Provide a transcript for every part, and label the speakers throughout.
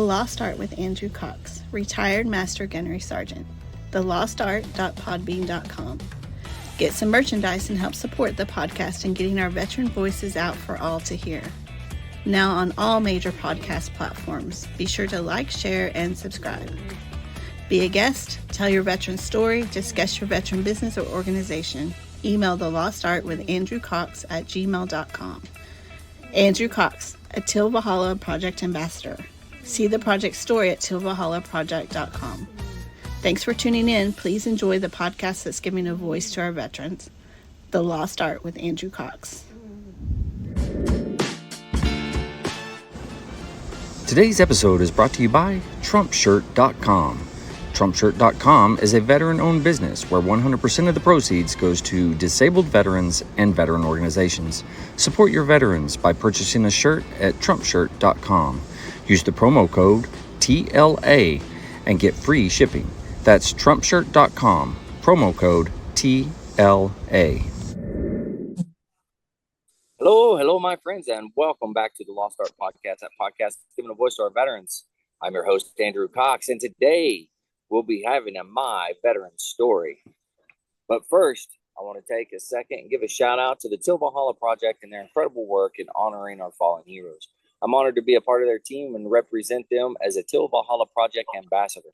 Speaker 1: Lost Art with Andrew Cox, retired Master Gunnery Sergeant. thelostart.podbean.com. Get some merchandise and help support the podcast in getting our veteran voices out for all to hear. Now on all major podcast platforms. Be sure to like, share, and subscribe. Be a guest, tell your veteran story, discuss your veteran business or organization. Email The Lost Art with Andrew Cox at gmail.com. Andrew Cox, a Till Valhalla Project Ambassador. See the project story at tillvalhallaproject.com. Thanks for tuning in. Please enjoy the podcast that's giving a voice to our veterans. The Lost Art with Andrew Cox.
Speaker 2: Today's episode is brought to you by TrumpShirt.com. TrumpShirt.com is a veteran-owned business where 100% of the proceeds goes to disabled veterans and veteran organizations. Support your veterans by purchasing a shirt at TrumpShirt.com. Use the promo code TLA and get free shipping. That's TrumpShirt.com, promo code TLA.
Speaker 3: Hello, my friends, and welcome back to the Lost Art Podcast. That podcast is giving a voice to our veterans. I'm your host, Andrew Cox, and today we'll be having a My Veteran Story. But first, I want to take a second and give a shout out to the Till Valhalla Project and their incredible work in honoring our fallen heroes. I'm honored to be a part of their team and represent them as a Till Valhalla Project ambassador.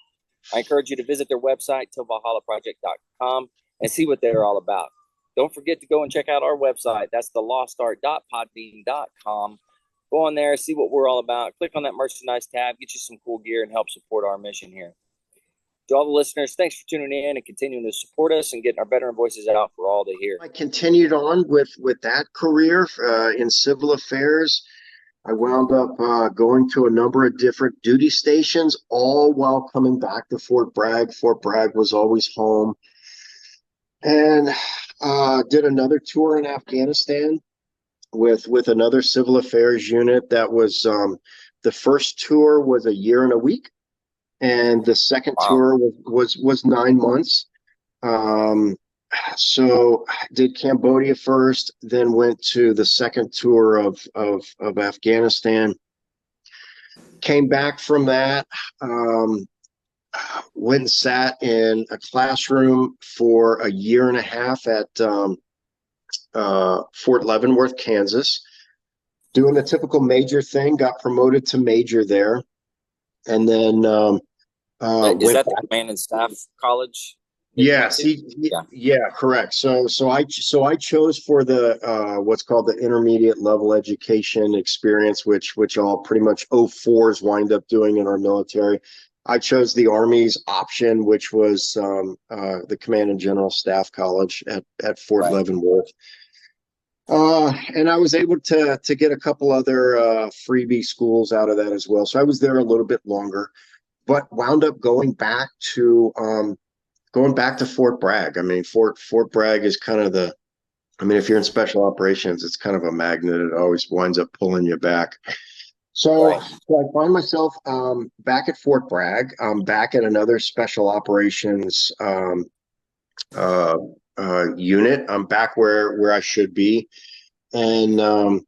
Speaker 3: I encourage you to visit their website, tillvalhallaproject.com, and see what they're all about. Don't forget to go and check out our website. That's thelostart.podbean.com. Go on there, see what we're all about. Click on that merchandise tab, get you some cool gear, and help support our mission here. To all the listeners, thanks for tuning in and continuing to support us and getting our veteran voices out for all to hear.
Speaker 4: I continued on with that career in civil affairs. I wound up going to a number of different duty stations, all while coming back to Fort Bragg. Fort Bragg was always home. And did another tour in Afghanistan with another civil affairs unit. That was the first tour was a year and a week, and the second tour was 9 months. So I did Cambodia first, then went to the second tour of Afghanistan. Came back from that, went and sat in a classroom for a year and a half at Fort Leavenworth, Kansas, doing the typical major thing. Got promoted to major there, and then
Speaker 3: is that the Command and Staff College?
Speaker 4: Yes, yeah, correct. So I chose for the what's called the intermediate level education experience, which all pretty much 04s wind up doing in our military. I chose the Army's option, which was the Command and General Staff College at Fort Leavenworth. And I was able to get a couple other freebie schools out of that as well. So I was there a little bit longer, but wound up going back to Fort Bragg. I mean, Fort Bragg is kind of if you're in special operations, it's kind of a magnet. It always winds up pulling you back. So I find myself back at Fort Bragg. I'm back at another special operations unit. I'm back where I should be, and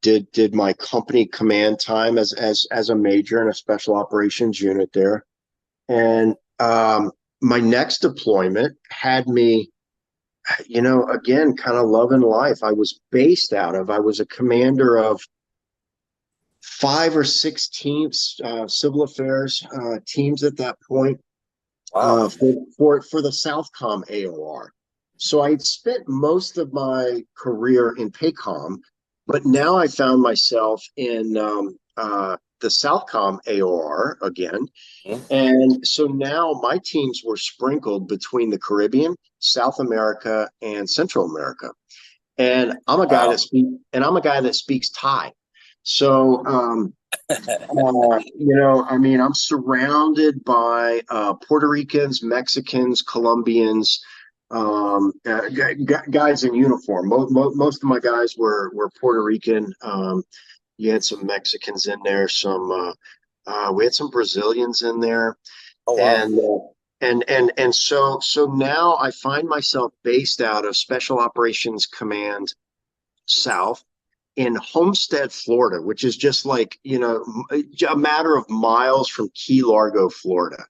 Speaker 4: did my company command time as a major in a special operations unit there, and my next deployment had me, again, kind of loving life. I was a commander of 5 or 6 teams, civil affairs teams at that point. Wow. For the Southcom AOR. So I'd spent most of my career in PACOM, but now I found myself in the Southcom AOR again. And so now my teams were sprinkled between the Caribbean, South America, and Central America. And I'm a guy that speaks Thai. So, I'm surrounded by Puerto Ricans, Mexicans, Colombians, guys in uniform. Most of my guys were Puerto Rican. You had some Mexicans in there. We had some Brazilians in there. Oh, wow. And so now I find myself based out of Special Operations Command South. in Homestead, Florida, which is just like, a matter of miles from Key Largo, Florida.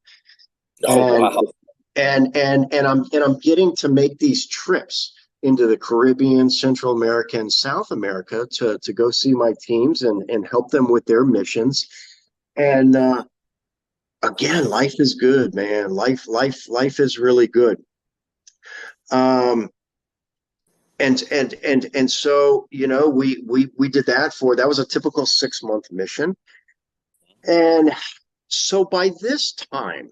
Speaker 3: Oh,
Speaker 4: And
Speaker 3: wow.
Speaker 4: I'm getting to make these trips into the Caribbean, Central America, and South America to go see my teams and help them with their missions. And again, life is good, man. Life is really good. Um, and so, we did that was a typical 6-month mission. And so by this time,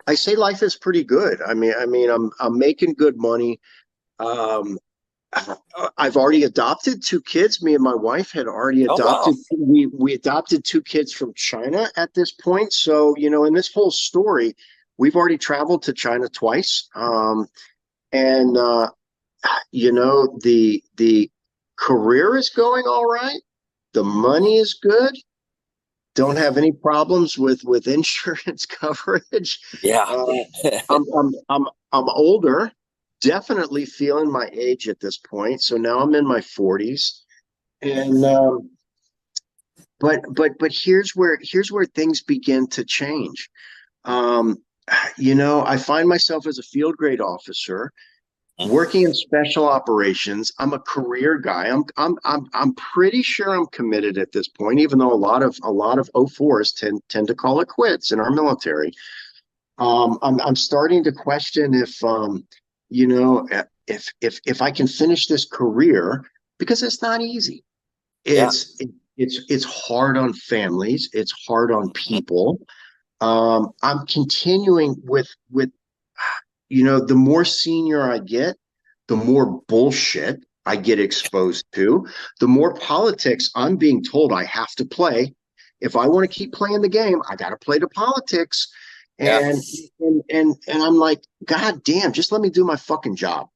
Speaker 4: I say life is pretty good. I'm making good money. Um, I've already adopted 2 kids. Me and my wife had already
Speaker 3: Oh, wow.
Speaker 4: adopted. We adopted 2 kids from China at this point. So, in this whole story, we've already traveled to China twice. And the career is going all right. The money is good. Don't have any problems with insurance coverage.
Speaker 3: Yeah.
Speaker 4: I'm older, definitely feeling my age at this point. So now I'm in my 40s, and but here's where things begin to change. I find myself as a field grade officer working in special operations. I'm a career guy. I'm pretty sure I'm committed at this point, even though a lot of 04s tend to call it quits in our military. I'm starting to question if I can finish this career, because it's not easy.
Speaker 3: Yeah.
Speaker 4: It's hard on families. It's hard on people. I'm continuing with the more senior I get, the more bullshit I get exposed to, the more politics I'm being told I have to play. If I want to keep playing the game, I got to play the politics.
Speaker 3: Yeah.
Speaker 4: And I'm like, God damn, just let me do my fucking job.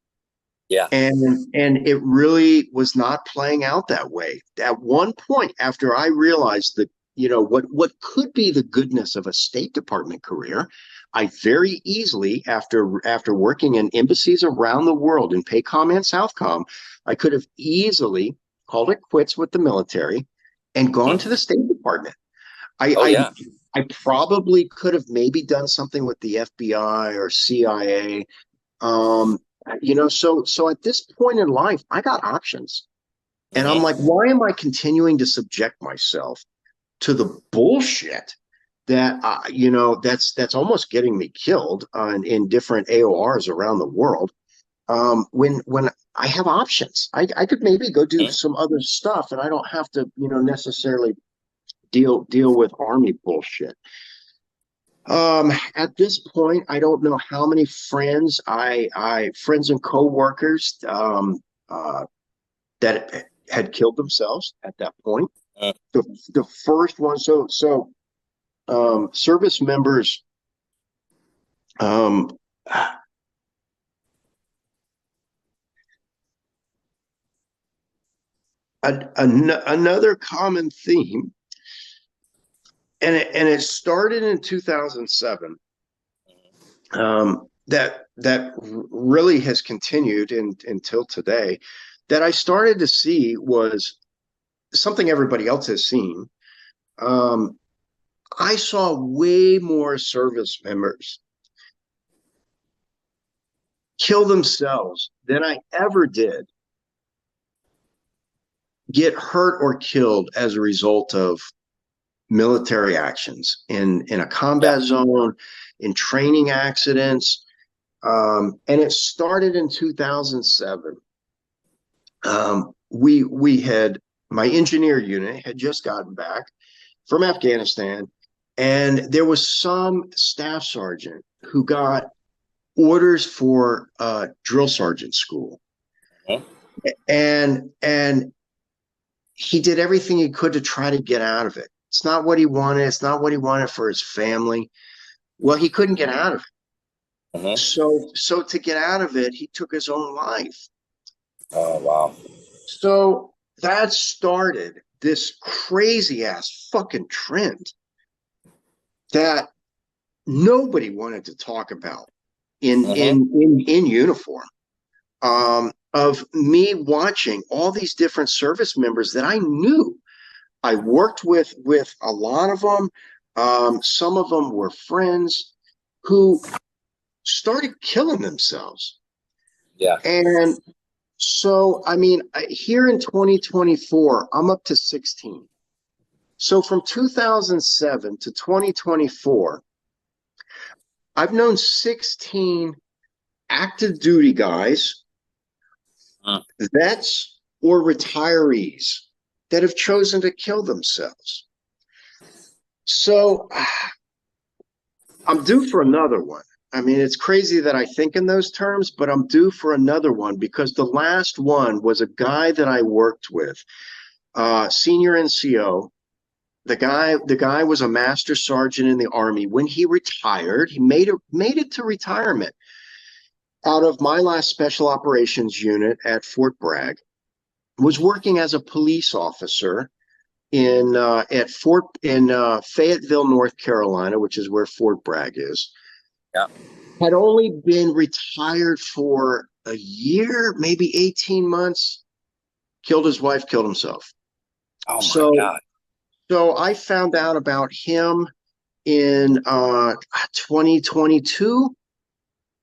Speaker 3: Yeah.
Speaker 4: And it really was not playing out that way. At one point, after I realized that, what could be the goodness of a State Department career, I very easily, after working in embassies around the world in PACOM and SOUTHCOM, I could have easily called it quits with the military and gone to the State Department. I probably could have maybe done something with the FBI or CIA. So at this point in life, I got options. And I'm like, why am I continuing to subject myself to the bullshit that that's almost getting me killed in different AORs around the world, when I have options? I could maybe go do some other stuff, and I don't have to necessarily deal with Army bullshit. At this point, I don't know how many friends friends and coworkers that had killed themselves at that point. The first one, service members, another common theme, and it started in 2007, that really has continued until today, that I started to see was something everybody else has seen. I saw way more service members kill themselves than I ever did get hurt or killed as a result of military actions in a combat zone, in training accidents. And it started in 2007. My engineer unit had just gotten back from Afghanistan, and there was some staff sergeant who got orders for drill sergeant school. And he did everything he could to try to get out of it. It's not what he wanted. It's not what he wanted for his family. Well, he couldn't get out of it. So to get out of it, he took his own life.
Speaker 3: Oh, wow.
Speaker 4: So that started this crazy ass fucking trend that nobody wanted to talk about in uniform. of me watching all these different service members that I knew. I worked with a lot of them. Some of them were friends who started killing themselves.
Speaker 3: Yeah.
Speaker 4: And so, I mean, here in 2024, I'm up to 16. So from 2007 to 2024, I've known 16 active duty guys, vets, or retirees that have chosen to kill themselves. So I'm due for another one. I mean, it's crazy that I think in those terms, but I'm due for another one because the last one was a guy that I worked with, senior NCO. The guy was a master sergeant in the Army. When he retired, he made it to retirement out of my last special operations unit at Fort Bragg. Was working as a police officer in Fayetteville, North Carolina, which is where Fort Bragg is.
Speaker 3: Yeah.
Speaker 4: Had only been retired for a year, maybe 18 months. Killed his wife, killed himself.
Speaker 3: Oh my God.
Speaker 4: So I found out about him in 2022,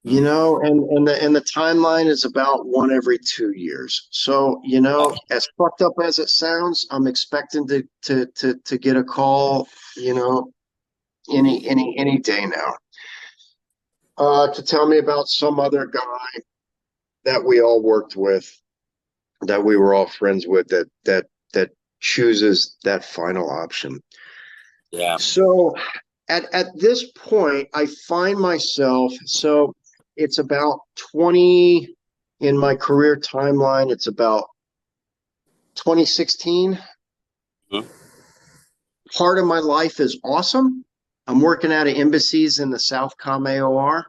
Speaker 4: you know, and the timeline is about one every 2 years. So, you know, as fucked up as it sounds, I'm expecting to get a call, you know, any day now. To tell me about some other guy that we all worked with, that we were all friends with, that chooses that final option.
Speaker 3: Yeah.
Speaker 4: So at this point, I find myself, so it's about 20 in my career timeline. It's about 2016. Part of my life is awesome. I'm working out of embassies in the Southcom AOR.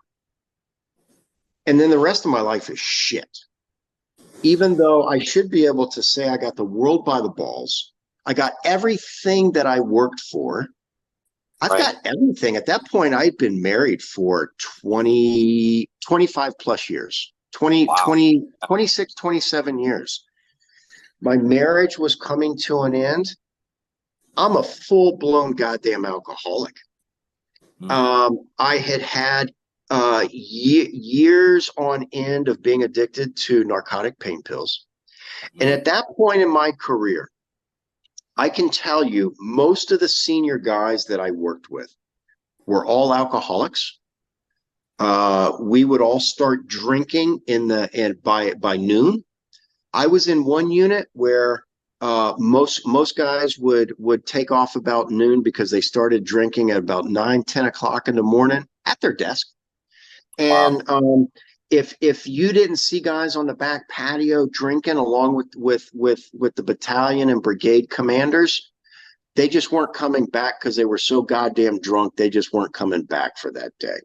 Speaker 4: And then the rest of my life is shit. Even though I should be able to say I got the world by the balls, I got everything that I worked for. I've got everything. At that point, I'd been married for 25 plus years, 26, 27 years. My marriage was coming to an end. I'm a full-blown goddamn alcoholic. I had years on end of being addicted to narcotic pain pills. And at that point in my career, I can tell you most of the senior guys that I worked with were all alcoholics. We would all start drinking by noon. I was in one unit where most guys would take off about noon because they started drinking at about 9-10 o'clock in the morning at their desk. And if you didn't see guys on the back patio drinking along with the battalion and brigade commanders, they just weren't coming back because they were so goddamn drunk. They just weren't coming back for that day.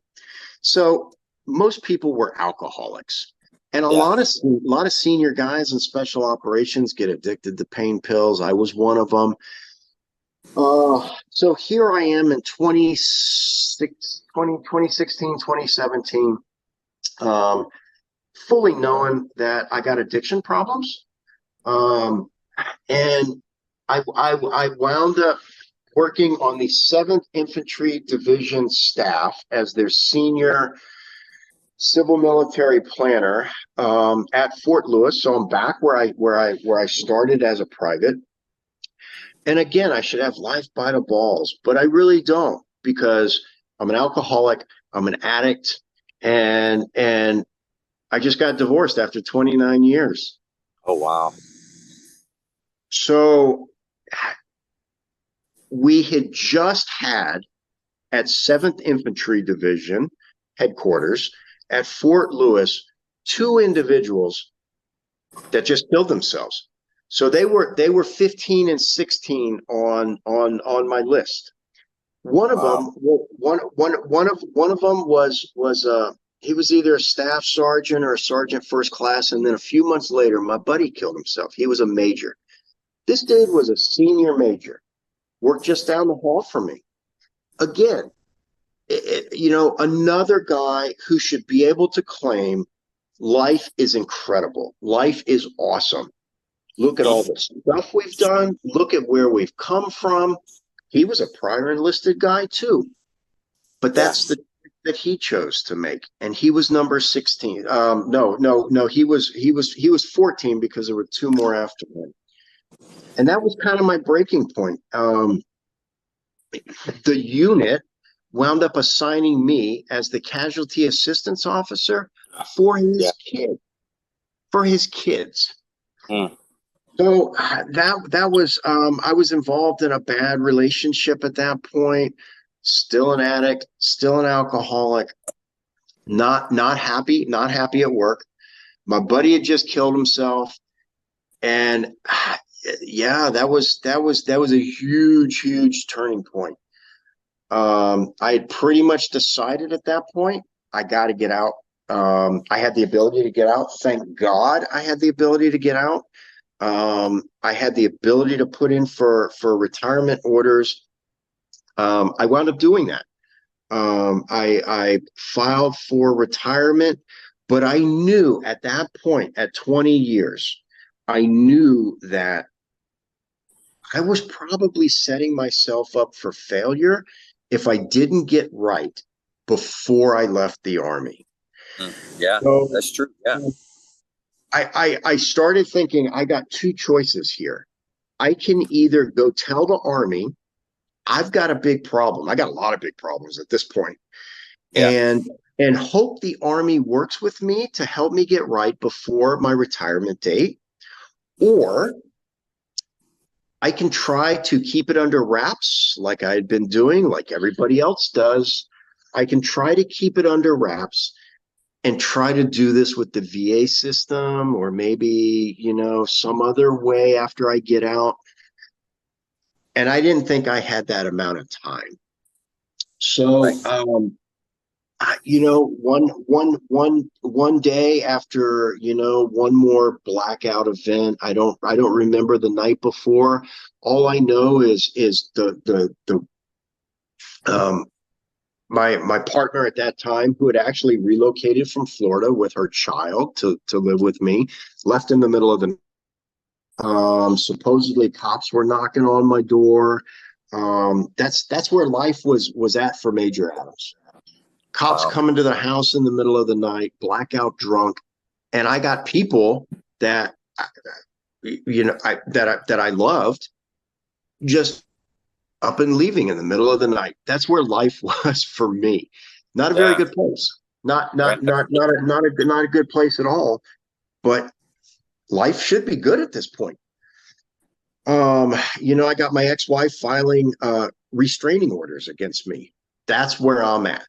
Speaker 4: So most people were alcoholics, and a lot of senior guys in special operations get addicted to pain pills. I was one of them. So here I am in 2016, 2017, fully knowing that I got addiction problems. And I wound up working on the 7th Infantry Division staff as their senior civil military planner at Fort Lewis. So I'm back where I started as a private. And again, I should have life by the balls, but I really don't, because I'm an alcoholic, I'm an addict, and I just got divorced after 29 years.
Speaker 3: Oh, wow.
Speaker 4: So we had just had at 7th Infantry Division headquarters at Fort Lewis 2 individuals that just killed themselves. So they were 15 and 16 on my list. One of them was he was either a staff sergeant or a sergeant first class, and then a few months later, my buddy killed himself. He was a major. This dude was a senior major, worked just down the hall from me. Again, you know, another guy who should be able to claim life is incredible. Life is awesome. Look at all the stuff we've done. Look at where we've come from. He was a prior enlisted guy too, but
Speaker 3: Yeah.
Speaker 4: that's the that he chose to make, and he was number 16. No, he was 14 because there were two more after him, and that was kind of my breaking point. The unit wound up assigning me as the casualty assistance officer for his kid, for his kids.
Speaker 3: Mm.
Speaker 4: So that was I was involved in a bad relationship at that point, still an addict, still an alcoholic, not happy at work. My buddy had just killed himself, and yeah, that was a huge turning point. I had pretty much decided at that point I got to get out. I had the ability to get out. Thank God I had the ability to get out. I had the ability to put in for retirement orders. I wound up doing that. I filed for retirement, but I knew at that point, at 20 years, I knew that I was probably setting myself up for failure if I didn't get right before I left the Army.
Speaker 3: Yeah,
Speaker 4: So,
Speaker 3: that's true. Yeah.
Speaker 4: I started thinking I got two choices here. I can either go tell the Army I've got a big problem. I got a lot of big problems at this point.
Speaker 3: Yeah.
Speaker 4: And hope the Army works with me to help me get right before my retirement date, or I can try to keep it under wraps like I had been doing, like everybody else does. I can try to keep it under wraps and try to do this with the VA system, or maybe, some other way after I get out. And I didn't think I had that amount of time. So,
Speaker 3: Right.
Speaker 4: one day after, one more blackout event, I don't remember the night before. All I know is my partner at that time, who had actually relocated from Florida with her child to live with me, left in the middle of the supposedly cops were knocking on my door. That's where life was at for Major Adams. Cops
Speaker 3: Wow.
Speaker 4: coming to the house in the middle of the night, blackout drunk, and I got people that that I loved just up and leaving in the middle of the night. That's where life was for me. Not a very good place. Not a good place at all. But life should be good at this point. I got my ex-wife filing restraining orders against me. That's where I'm at.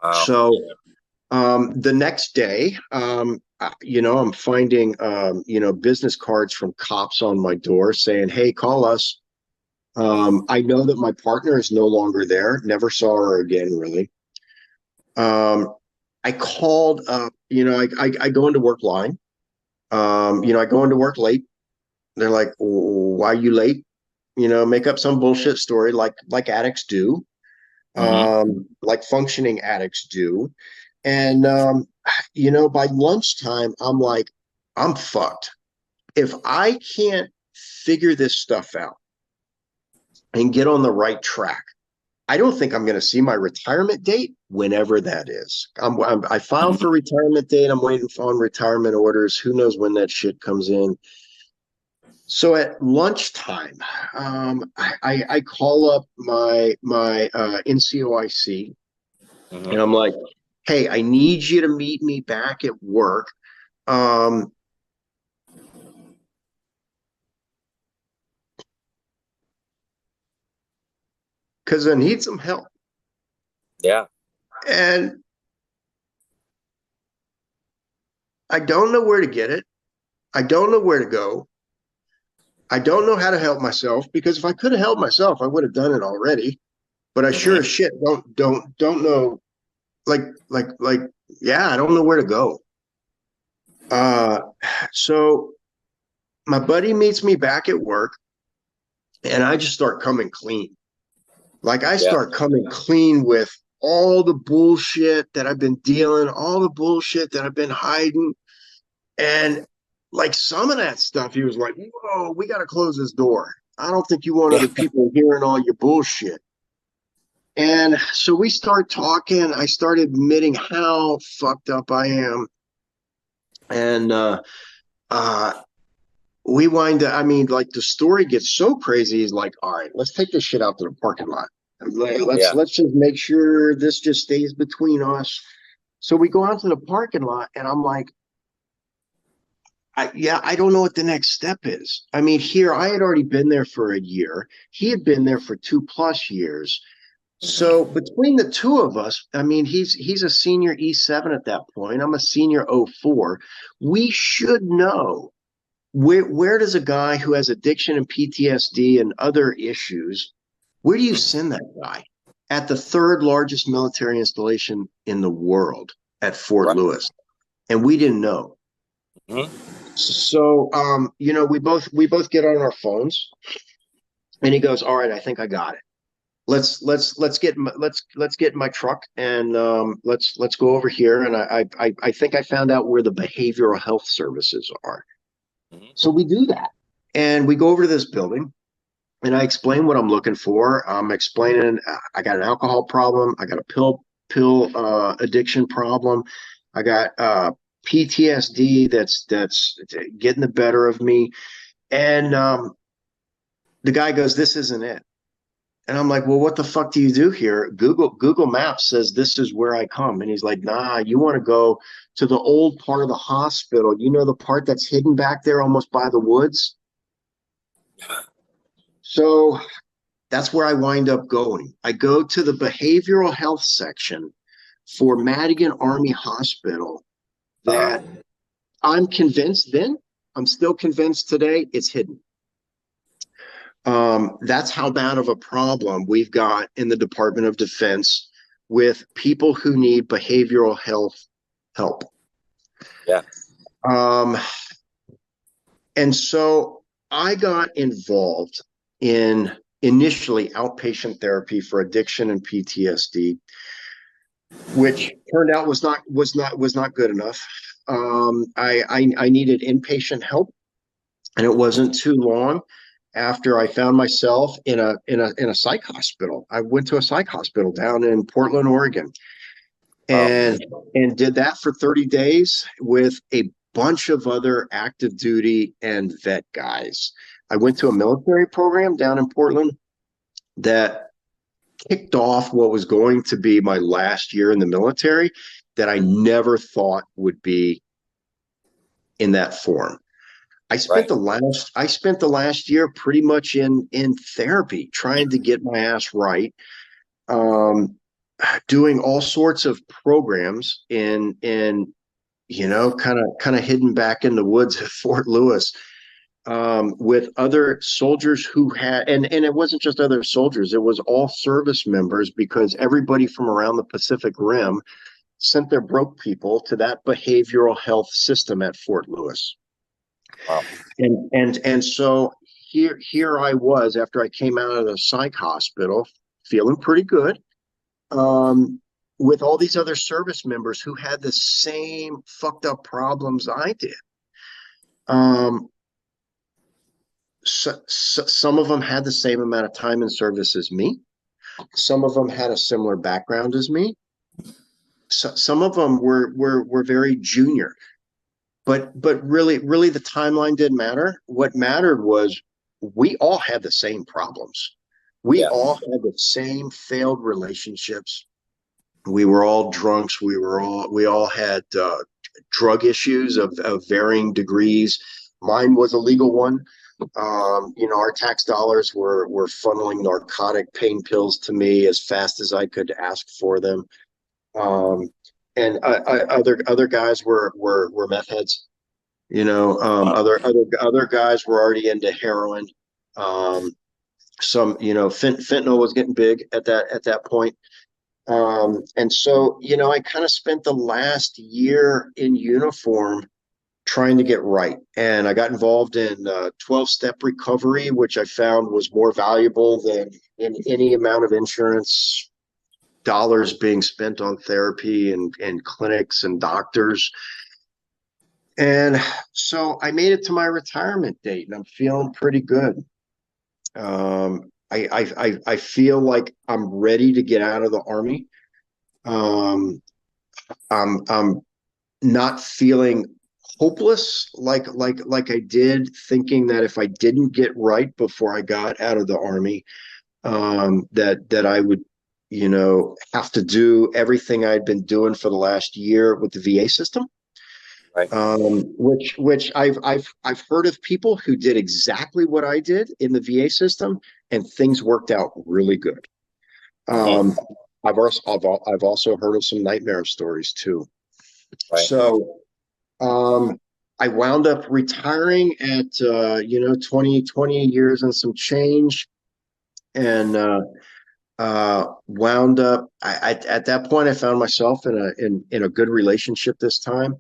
Speaker 3: Wow.
Speaker 4: So the next day, I'm finding, business cards from cops on my door saying, hey, call us. I know that my partner is no longer there. Never saw her again, really. I called up, I go into work line. I go into work late. They're like, why are you late? Make up some bullshit story like addicts do, like functioning addicts do. And, by lunchtime, I'm like, I'm fucked. If I can't figure this stuff out and get on the right track, I don't think I'm going to see my retirement date whenever that is. I filed for retirement date. I'm waiting on retirement orders. Who knows when that shit comes in. So at lunchtime, I call up my NCOIC, and I'm like, hey, I need you to meet me back at work. Because I need some help.
Speaker 3: Yeah.
Speaker 4: And I don't know where to get it. I don't know where to go. I don't know how to help myself, because if I could have helped myself, I would have done it already. But I sure as shit don't know. Yeah, I don't know where to go. So my buddy meets me back at work, and I just start coming clean. Like I start coming clean with all the bullshit that I've been dealing, all the bullshit that I've been hiding. And like some of that stuff, he was like, whoa, we got to close this door. I don't think you want
Speaker 3: Yeah.
Speaker 4: other people hearing all your bullshit. And so we start talking. I start admitting how fucked up I am. And we wind up, I mean, like the story gets so crazy. He's like, all right, let's take this shit out to the parking lot.
Speaker 3: Yeah.
Speaker 4: Let's just make sure this just stays between us. So we go out to the parking lot, and I'm like, I don't know what the next step is. I mean, here I had already been there for a year. He had been there for 2+ years. So between the two of us, I mean, he's a senior E7 at that point. I'm a senior 04. We should know where does a guy who has addiction and PTSD and other issues, where do you send that guy? At the third largest military installation in the world at Fort Lewis. And we didn't know.
Speaker 3: Mhm.
Speaker 4: So you know, we both get on our phones, and he goes, all right, I think I got it. Let's get in my truck, and let's go over here. And I think I found out where the behavioral health services are.
Speaker 3: Mhm.
Speaker 4: So we do that, and we go over to this building, and I explain what I'm looking for. I'm explaining I got an alcohol problem, I got a pill addiction problem, I got PTSD that's getting the better of me, and the guy goes, "This isn't it." And I'm like, well, what the fuck do you do here? Google Maps says this is where I come. And he's like, nah, you want to go to the old part of the hospital. You know, the part that's hidden back there almost by the woods. So that's where I wind up going. I go to the behavioral health section for Madigan Army Hospital that I'm convinced then, I'm still convinced today, it's hidden. That's how bad of a problem we've got in the Department of Defense with people who need behavioral health help.
Speaker 3: Yeah.
Speaker 4: And so I got involved in initially outpatient therapy for addiction and PTSD, which turned out was not good enough. I needed inpatient help, and it wasn't too long after I found myself in a psych hospital. I went to a psych hospital down in Portland, Oregon, and did that for 30 days with a bunch of other active duty and vet guys. I went to a military program down in Portland that kicked off what was going to be my last year in the military that I never thought would be in that form. I spent the last year pretty much in therapy, trying to get my ass right, doing all sorts of programs in you know, kind of hidden back in the woods at Fort Lewis, with other soldiers who had, and it wasn't just other soldiers, it was all service members, because everybody from around the Pacific Rim sent their broke people to that behavioral health system at Fort Lewis.
Speaker 3: Wow.
Speaker 4: And so here I was, after I came out of the psych hospital, feeling pretty good, with all these other service members who had the same fucked up problems I did. So some of them had the same amount of time in service as me. Some of them had a similar background as me. So, some of them were very junior. But really the timeline didn't matter. What mattered was we all had the same problems. We all had the same failed relationships. We were all drunks. We all had drug issues of varying degrees. Mine was a legal one. You know, our tax dollars were funneling narcotic pain pills to me as fast as I could ask for them. And other guys were meth heads, you know. Other guys were already into heroin. Some, you know, fentanyl was getting big at that point. And so, you know, I kind of spent the last year in uniform trying to get right, and I got involved in 12-step recovery, which I found was more valuable than in any amount of insurance dollars being spent on therapy and clinics and doctors. And so I made it to my retirement date, and I'm feeling pretty good. I feel like I'm ready to get out of the Army. I'm not feeling hopeless like I did, thinking that if I didn't get right before I got out of the Army, that I would, have to do everything I'd been doing for the last year with the VA system.
Speaker 3: Right.
Speaker 4: Which I've heard of people who did exactly what I did in the VA system, and things worked out really good. I've also heard of some nightmare stories too.
Speaker 3: Right.
Speaker 4: So I wound up retiring at 20 years and some change, and wound up at that point I found myself in a good relationship this time.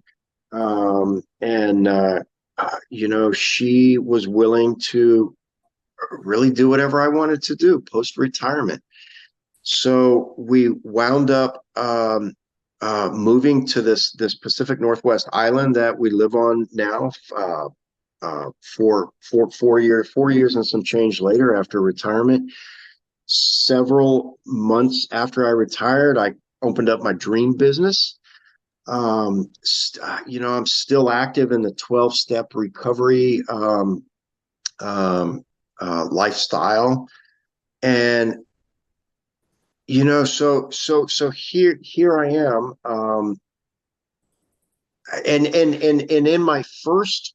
Speaker 4: She was willing to really do whatever I wanted to do post retirement. So we wound up moving to this Pacific Northwest island that we live on now. For 4 years and some change later, after retirement, several months after I retired, I opened up my dream business. I'm still active in the 12-step recovery lifestyle, and so here I am, and in my first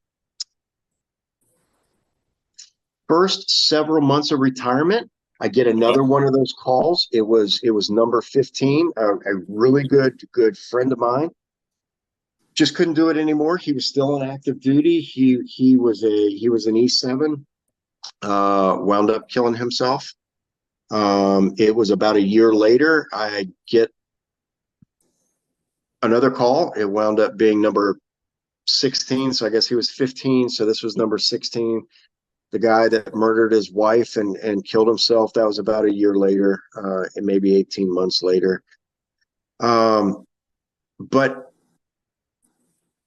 Speaker 4: several months of retirement, I get another one of those calls. It was number 15, a really good friend of mine. Just couldn't do it anymore. He was still on active duty. He was an E7. Wound up killing himself. It was about a year later, I get another call. It wound up being number 16. So I guess he was 15. So this was number 16. The guy that murdered his wife and killed himself. That was about a year later, and maybe 18 months later. But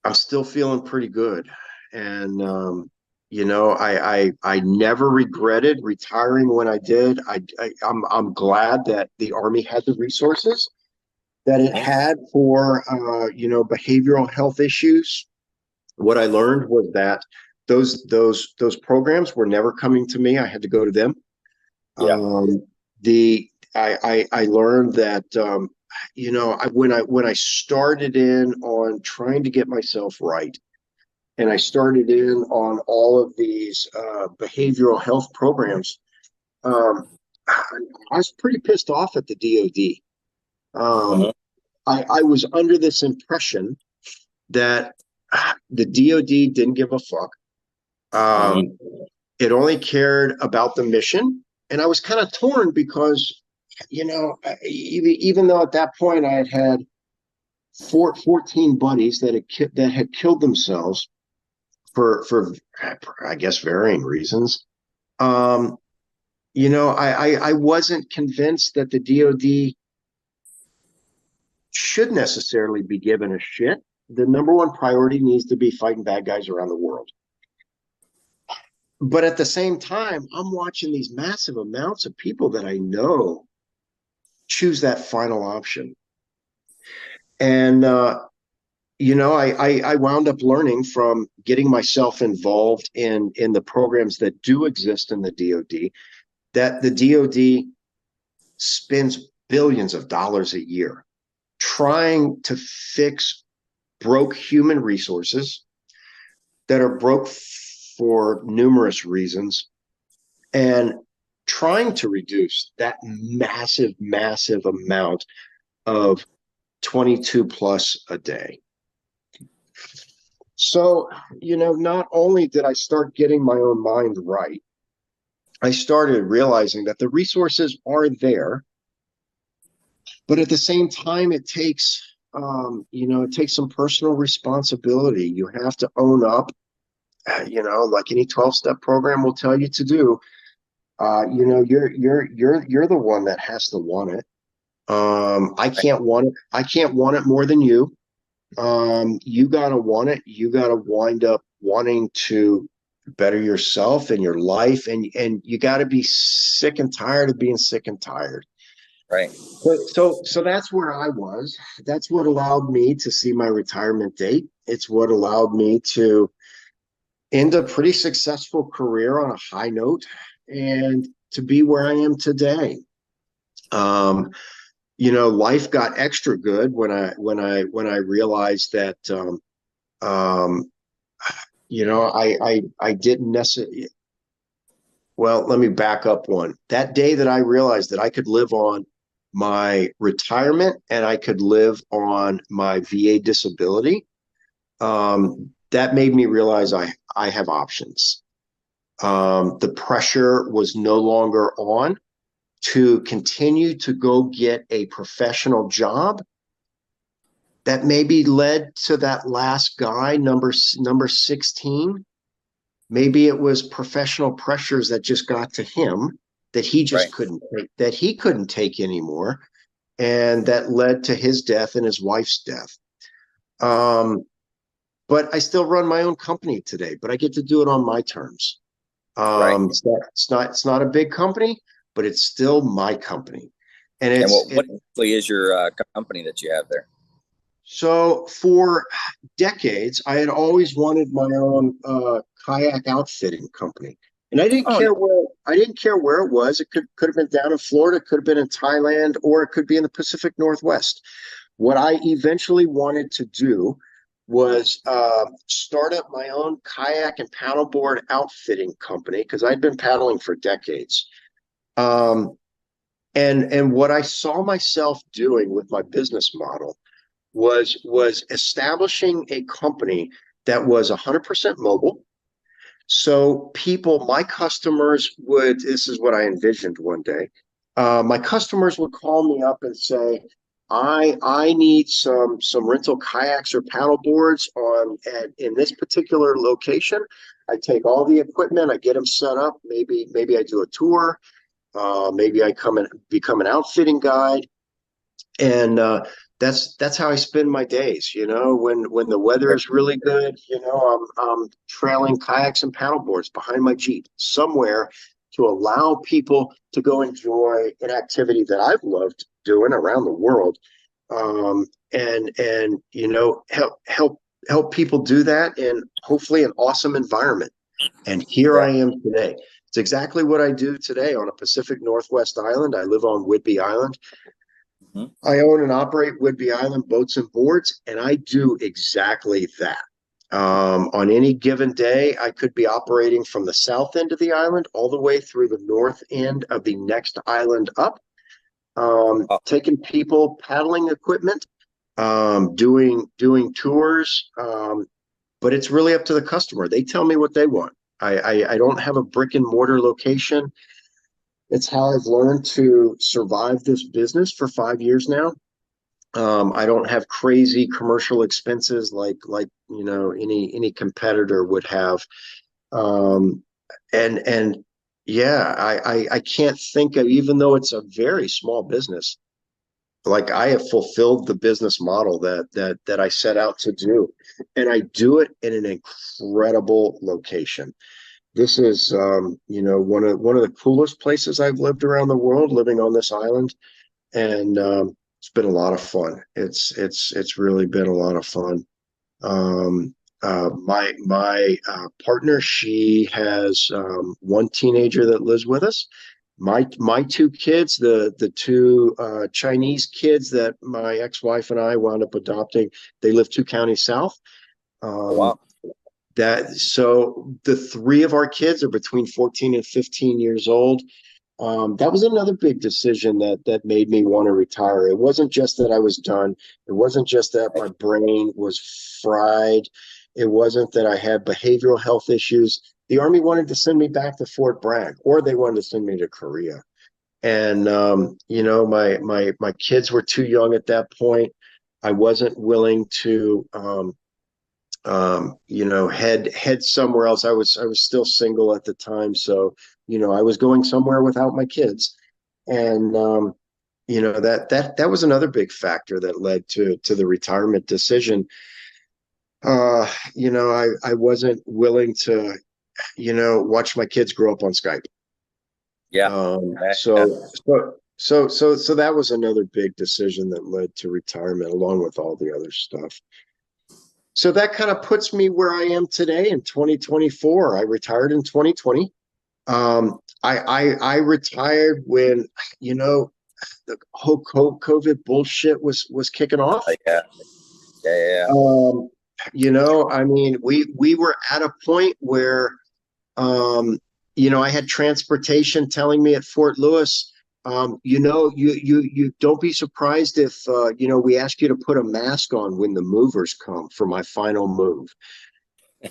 Speaker 4: I'm still feeling pretty good. And, I never regretted retiring when I did. I'm glad that the Army had the resources that it had for, behavioral health issues. What I learned was that those programs were never coming to me. I had to go to them.
Speaker 3: Yeah.
Speaker 4: I learned that, when I started in on trying to get myself right, and I started in on all of these behavioral health programs, I was pretty pissed off at the DoD. I was under this impression that the DoD didn't give a fuck. It only cared about the mission, and I was kind of torn because, even though at that point I had 14 buddies that had killed themselves for I guess varying reasons, I wasn't convinced that the DoD should necessarily be given a shit. The number one priority needs to be fighting bad guys around the world. But at the same time, I'm watching these massive amounts of people that I know choose that final option. And, I wound up learning from getting myself involved in the programs that do exist in the DoD, that the DoD spends billions of dollars a year trying to fix broke human resources that are broke for numerous reasons, and trying to reduce that massive amount of 22 plus a day. So, not only did I start getting my own mind right, I started realizing that the resources are there, but at the same time, it takes some personal responsibility. You have to own up, like any 12-step program will tell you to do. You're the one that has to want it. I can't want it. I can't want it more than you. You gotta want it. You gotta wind up wanting to better yourself and your life, and you gotta be sick and tired of being sick and tired.
Speaker 3: Right.
Speaker 4: So that's where I was. That's what allowed me to see my retirement date. It's what allowed me to end a pretty successful career on a high note and to be where I am today. Um, Life got extra good when I realized that um, I didn't necessarily. Well, let me back up one. That day that I realized that I could live on my retirement and I could live on my VA disability, that made me realize I have options. The pressure was no longer on to continue to go get a professional job that maybe led to that last guy, number 16. Maybe it was professional pressures that just got to him that he just couldn't take anymore, and that led to his death and his wife's death. But I still run my own company today, but I get to do it on my terms.
Speaker 3: Right.
Speaker 4: It's not a big company, but it's still my company. And
Speaker 3: what exactly is your company that you have there?
Speaker 4: So for decades, I had always wanted my own kayak outfitting company, and I didn't care where it was. It could have been down in Florida, could have been in Thailand, or it could be in the Pacific Northwest. What I eventually wanted to do was start up my own kayak and paddleboard outfitting company because I'd been paddling for decades. And what I saw myself doing with my business model was establishing a company that was 100% mobile. So my customers this is what I envisioned one day. My customers would call me up and say, I need some rental kayaks or paddle boards in this particular location. I take all the equipment, I get them set up. Maybe I do a tour. Maybe I come and become an outfitting guide. And that's how I spend my days. When the weather is really good, I'm trailing kayaks and paddleboards behind my Jeep somewhere to allow people to go enjoy an activity that I've loved doing around the world, and help people do that in hopefully an awesome environment. And here I am today. It's exactly what I do today on a Pacific Northwest island. I live on Whidbey Island. I own and operate Whidbey Island Boats and Boards, and I do exactly that. On any given day, I could be operating from the south end of the island all the way through the north end of the next island up, taking people, paddling equipment, doing tours, but it's really up to the customer. They tell me what they want. I don't have a brick and mortar location. It's how I've learned to survive this business for 5 years now. I don't have crazy commercial expenses like any competitor would have. And yeah, I can't think of, even though it's a very small business, like I have fulfilled the business model that I set out to do, and I do it in an incredible location. This is, one of the coolest places I've lived around the world, living on this island, and it's been a lot of fun. It's really been a lot of fun. My partner, she has one teenager that lives with us. My two kids, the two Chinese kids that my ex-wife and I wound up adopting, they live 2 counties south.
Speaker 3: Wow.
Speaker 4: So the 3 of our kids are between 14 and 15 years old. That was another big decision that made me want to retire. It wasn't just that I was done. It wasn't just that my brain was fried. It wasn't that I had behavioral health issues. The Army wanted to send me back to Fort Bragg, or they wanted to send me to Korea. And my kids were too young at that point. I wasn't willing to head somewhere else. I was still single at the time, so I was going somewhere without my kids, and that was another big factor that led to the retirement decision. I wasn't willing to, watch my kids grow up on Skype.
Speaker 3: Yeah.
Speaker 4: Um,
Speaker 3: Yeah.
Speaker 4: so that was another big decision that led to retirement, along with all the other stuff. So that kind of puts me where I am today in 2024. I retired in 2020. I retired when, the whole COVID bullshit was kicking off.
Speaker 3: Yeah. Yeah.
Speaker 4: I mean, we were at a point where, I had transportation telling me at Fort Lewis, you don't be surprised if, we ask you to put a mask on when the movers come for my final move.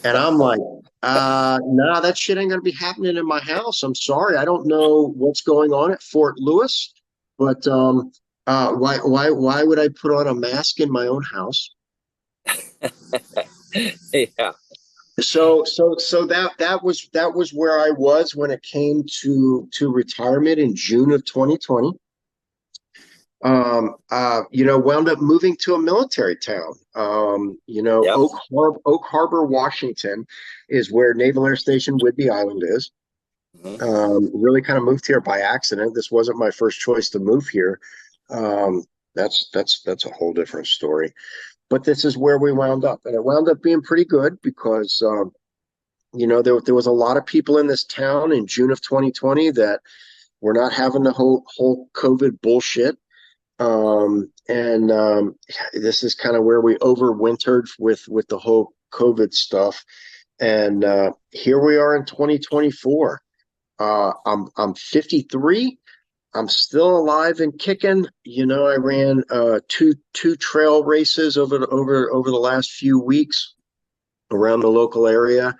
Speaker 4: And I'm like, nah, that shit ain't gonna be happening in my house. I'm sorry, I don't know what's going on at Fort Lewis, but why would I put on a mask in my own house?
Speaker 3: Yeah.
Speaker 4: So that was where I was when it came to retirement in June of 2020. Wound up moving to a military town.
Speaker 3: Yep.
Speaker 4: Oak Harbor, Washington is where Naval Air Station Whidbey Island is. Really kind of moved here by accident. This wasn't my first choice to move here. That's a whole different story. But this is where we wound up, and it wound up being pretty good because there was a lot of people in this town in June of 2020 that were not having the whole COVID bullshit. This is kind of where we overwintered with the whole COVID stuff. And here we are in 2024. I'm 53. I'm still alive and kicking. I ran two trail races over the last few weeks around the local area.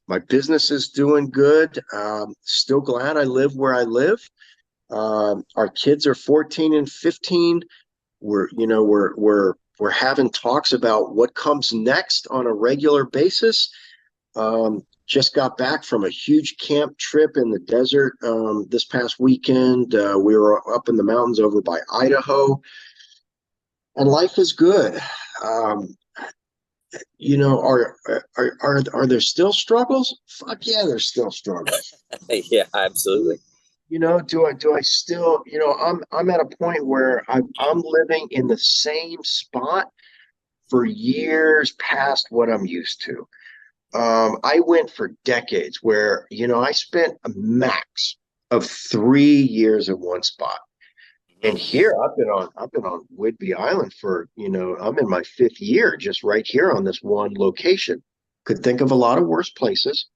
Speaker 4: My business is doing good. Still glad I live where I live. Our kids are 14 and 15. We're having talks about what comes next on a regular basis. Just got back from a huge camp trip in the desert this past weekend. We were up in the mountains over by Idaho, and life is good. Are there still struggles? Fuck yeah, there's still struggles.
Speaker 3: Yeah, absolutely.
Speaker 4: Do I still, I'm at a point where I'm living in the same spot for years past what I'm used to. I went for decades where, I spent a max of 3 years in one spot. And here I've been on Whidbey Island for, I'm in my 5th year just right here on this one location. Could think of a lot of worse places,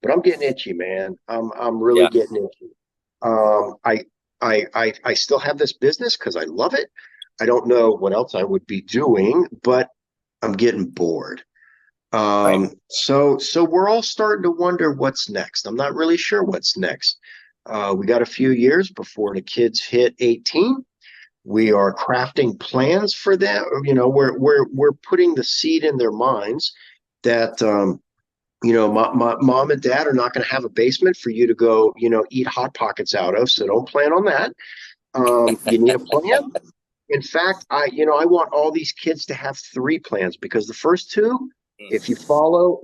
Speaker 4: but I'm getting itchy, man. I'm really getting itchy. I still have this business because I love it. I don't know what else I would be doing, but I'm getting bored.
Speaker 3: Right.
Speaker 4: So we're all starting to wonder what's next. I'm not really sure what's next. We got a few years before the kids hit 18. We are crafting plans for them. We're putting the seed in their minds that mom and dad are not going to have a basement for you to go, eat Hot Pockets out of. So don't plan on that. You need a plan. In fact, I want all these kids to have 3 plans, because the first 2, if you follow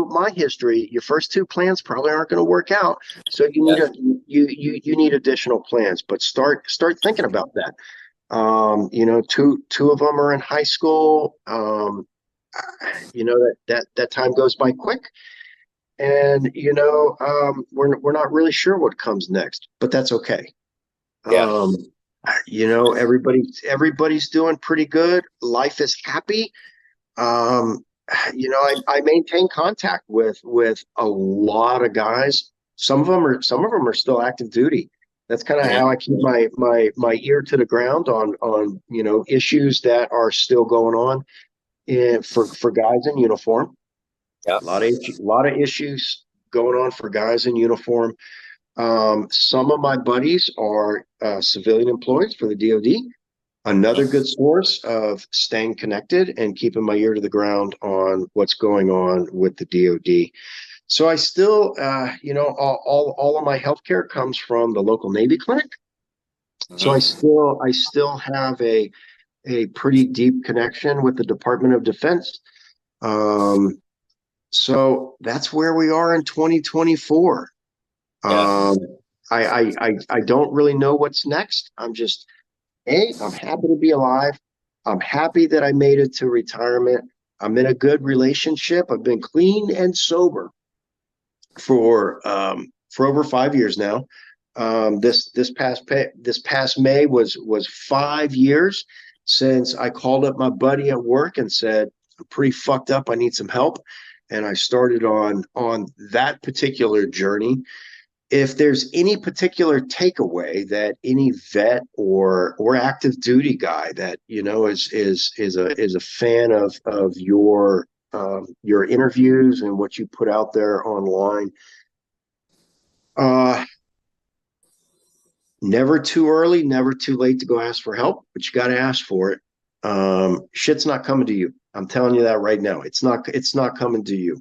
Speaker 4: my history, your first 2 plans probably aren't going to work out. So you need additional plans, but start thinking about that. Two of them are in high school. That time goes by quick, and we're not really sure what comes next, but that's okay.
Speaker 3: Yeah.
Speaker 4: Everybody's doing pretty good. Life is happy. I maintain contact with a lot of guys. Some of them are still active duty. That's kind of how I keep my ear to the ground on issues that are still going on for guys in uniform.
Speaker 3: Yeah.
Speaker 4: A lot of issues going on for guys in uniform. Some of my buddies are civilian employees for the DoD. Another good source of staying connected and keeping my ear to the ground on what's going on with the DoD. So I still, all of my healthcare comes from the local Navy clinic. So I still have a pretty deep connection with the Department of Defense. So that's where we are in 2024.
Speaker 3: Yeah.
Speaker 4: Um, I don't really know what's next. I'm happy to be alive. I'm happy that I made it to retirement. I'm in a good relationship. I've been clean and sober for over 5 years now. This past May was 5 years since I called up my buddy at work and said, I'm pretty fucked up. I need some help. And I started on that particular journey. If there's any particular takeaway that any vet or active duty guy that is a fan of your interviews and what you put out there online, never too early, never too late to go ask for help, but you got to ask for it. Shit's not coming to you. I'm telling you that right now. It's not coming to you.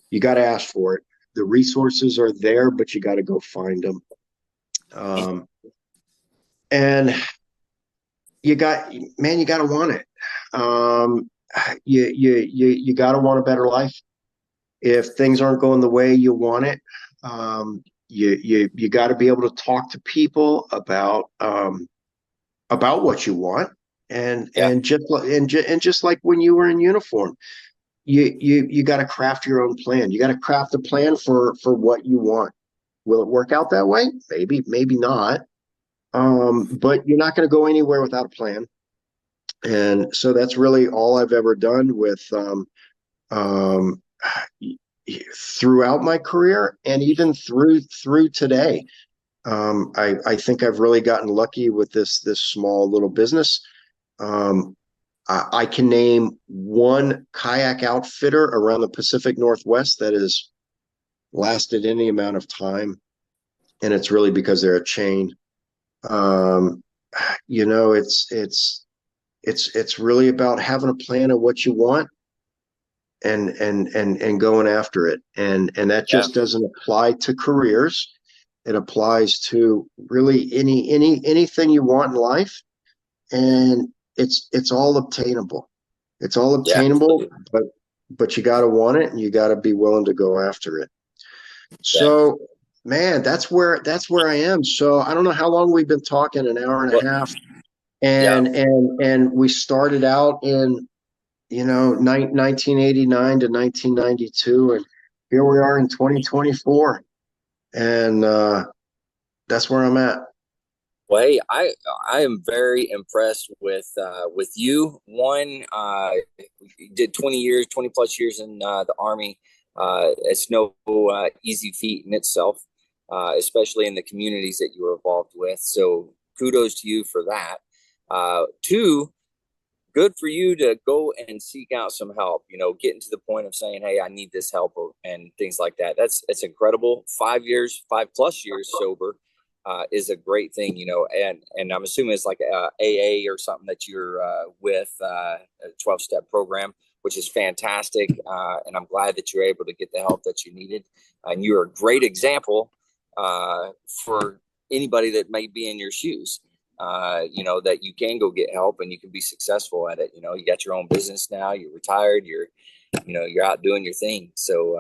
Speaker 4: You got to ask for it. The resources are there, but you got to go find them. And you got to want it. You got to want a better life. If things aren't going the way you want it, you got to be able to talk to people about what you want, and just like when you were in uniform, you got to craft your own plan. You got to craft a plan for what you want. Will it work out that way? Maybe not. But you're not going to go anywhere without a plan. And so that's really all I've ever done with throughout my career, and even through today. I think I've really gotten lucky with this small little business. I can name one kayak outfitter around the Pacific Northwest that has lasted any amount of time, and it's really because they're a chain. It's really about having a plan of what you want and going after it. And that just doesn't apply to careers. It applies to really anything you want in life. And it's all obtainable. It's all obtainable, but you got to want it, and you got to be willing to go after it. So, man, that's where I am. So I don't know how long we've been talking, an hour and a half. And we started out in 1989 to 1992, and here we are in 2024, and that's where I'm at.
Speaker 3: Well, hey, I am very impressed with you. One, you did 20 plus years in the Army. It's no easy feat in itself, especially in the communities that you were involved with. So kudos to you for that. Two, good for you to go and seek out some help, getting to the point of saying, hey, I need this help, and things like that. It's incredible. 5 plus years sober is a great thing, and I'm assuming it's like AA or something that you're with, a 12-step program, which is fantastic. And I'm glad that you're able to get the help that you needed. And you're a great example for anybody that may be in your shoes. That you can go get help and you can be successful at it. You got your own business now, you're retired, you're out doing your thing. So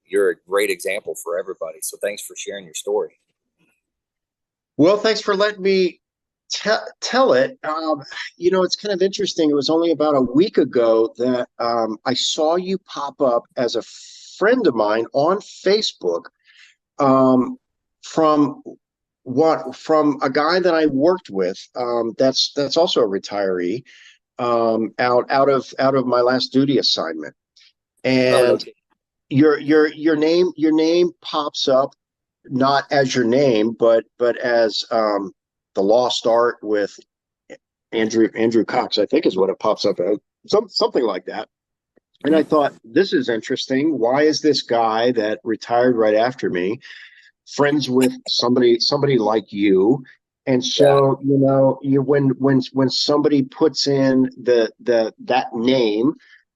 Speaker 3: you're a great example for everybody. So thanks for sharing your story.
Speaker 4: Well, thanks for letting me tell it. It's kind of interesting. It was only about a week ago that I saw you pop up as a friend of mine on Facebook from a guy that I worked with. That's also a retiree out of my last duty assignment, and your name pops up not as your name, but as the Lost Art with Andrew Cox, I think is what it pops up as, something like that. And I thought, this is interesting. Why is this guy that retired right after me friends with somebody like you? And so when somebody puts in that name,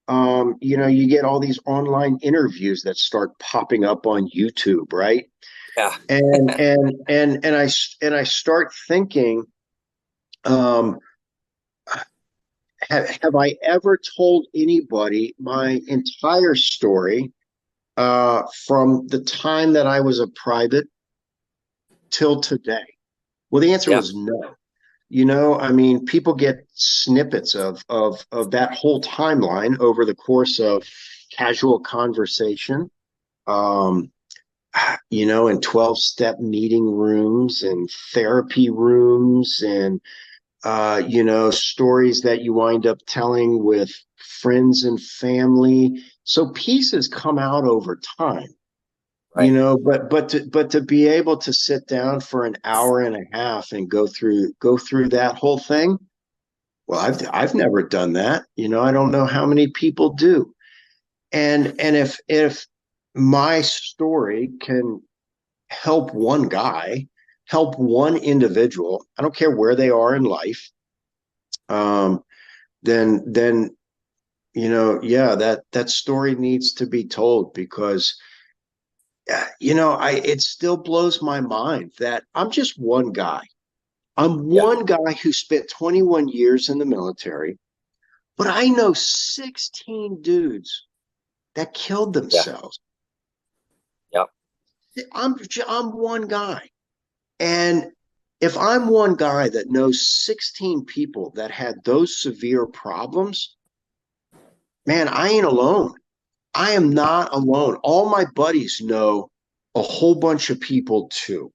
Speaker 4: you get all these online interviews that start popping up on YouTube, right?
Speaker 3: Yeah.
Speaker 4: And I start thinking, um, have I ever told anybody my entire story from the time that I was a private till today? Well, the answer
Speaker 3: Yeah.
Speaker 4: was no. I mean, people get snippets of that whole timeline over the course of casual conversation, um, in 12-step meeting rooms and therapy rooms and stories that you wind up telling with friends and family. So pieces come out over time,
Speaker 3: Right.
Speaker 4: but to be able to sit down for an hour and a half and go through that whole thing. Well, I've never done that. I don't know how many people do. And if my story can help one guy, help one individual, I don't care where they are in life, um, then yeah, that story needs to be told because it still blows my mind that I'm just one guy. I'm
Speaker 3: Yeah.
Speaker 4: one guy who spent 21 years in the military, but I know 16 dudes that killed
Speaker 3: Yeah.
Speaker 4: themselves.
Speaker 3: Yep.
Speaker 4: I'm one guy. And if I'm one guy that knows 16 people that had those severe problems, man, I ain't alone. I am not alone. All my buddies know a whole bunch of people too.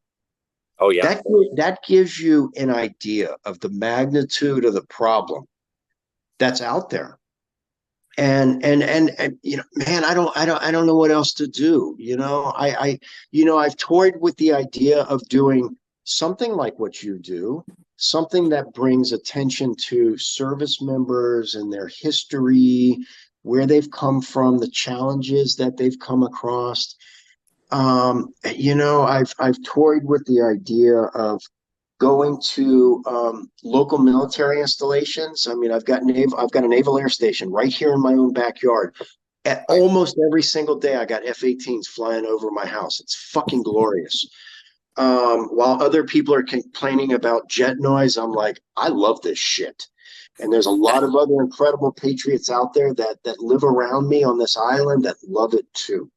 Speaker 3: Oh yeah.
Speaker 4: That gives you an idea of the magnitude of the problem that's out there. And man, I don't know what else to do. I've toyed with the idea of doing something like what you do, something that brings attention to service members and their history, where they've come from, the challenges that they've come across. I've toyed with the idea of going to local military installations. I mean, I've got a naval air station right here in my own backyard. At
Speaker 3: Right.
Speaker 4: almost every single day, I got F-18s flying over my house. It's fucking glorious. While other people are complaining about jet noise, I'm like, I love this shit. And there's a lot of other incredible patriots out there that live around me on this island that love it too.